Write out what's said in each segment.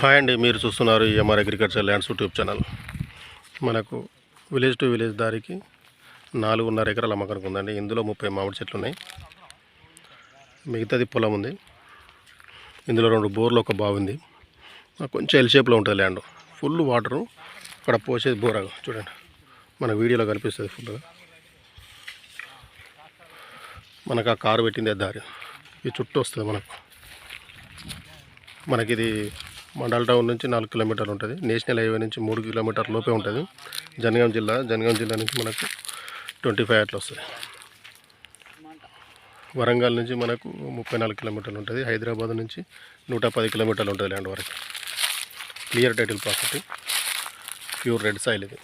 Hi అండి, మీరు చూస్తున్నారు MR agriculture lands YouTube channel. మనకు విలేజ్ టు విలేజ్ దారికి 4.5 ఎకరాల అమ్మకానికి ఉందండి. ఇందులో 30 మామిడి చెట్లు ఉన్నాయి, మిగతాది పొలం ఉంది. ఇందులో 2 బోర్లు, ఒక బావి ఉంది. కొంచెం ఎల్ షేప్లో ఉంటుంది ల్యాండ్, ఫుల్ వాటరు. అక్కడ పోసేది బోరాగా చూడండి, మన వీడియోలో కనిపిస్తుంది ఫుల్గా. మనకు ఆ కారు పెట్టిందే దారి, ఈ చుట్టూ వస్తుంది మనకి. ఇది మండల్ టౌన్ నుంచి 4 కిలోమీటర్లు ఉంటుంది. నేషనల్ హైవే నుంచి 3 కిలోమీటర్ల లోపే ఉంటుంది. జనగాం జిల్లా నుంచి మనకు 25 అట్లా వస్తుంది. వరంగల్ నుంచి మనకు 34 కిలోమీటర్లు ఉంటుంది. హైదరాబాద్ నుంచి 110 కిలోమీటర్లు ఉంటుంది ల్యాండ్ వరకు. Clear title property, pure red soil. ఇది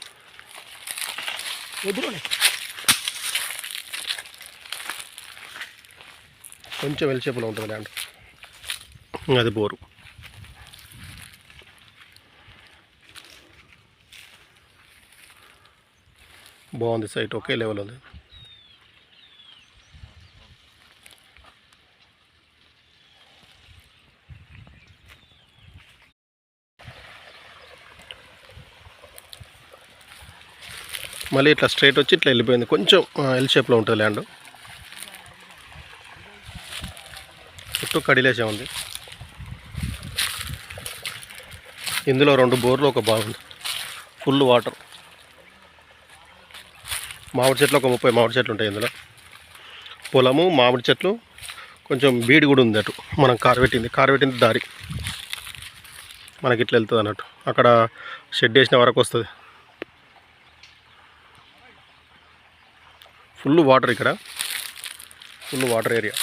కొంచెం ఎల్ షేప్లో ఉంటుంది ల్యాండ్. అది బోరు. బాగుంది సైట్, ఒకే లెవెల్ ఉంది. మళ్ళీ ఇట్లా స్ట్రైట్ వచ్చి ఇట్లా వెళ్ళిపోయింది. కొంచెం ఎల్ షేప్లో ఉంటుంది ల్యాండ్. చుట్టూ కడిలేసే ఉంది. ఇందులో 2 బోర్లు, ఒక బాగుంది. Full water. మామిడి చెట్లు ఒక 30 మామిడి చెట్లు ఉంటాయి ఇందులో. పొలము, మామిడి చెట్లు, కొంచెం బీడి కూడా ఉంది. అటు మనం కారు పెట్టింది దారి మనకి ఇట్లా వెళ్తుంది అన్నట్టు. అక్కడ షెడ్ వేసిన వరకు వస్తుంది. ఫుల్ వాటర్, ఇక్కడ ఫుల్ వాటర్ ఏరియా.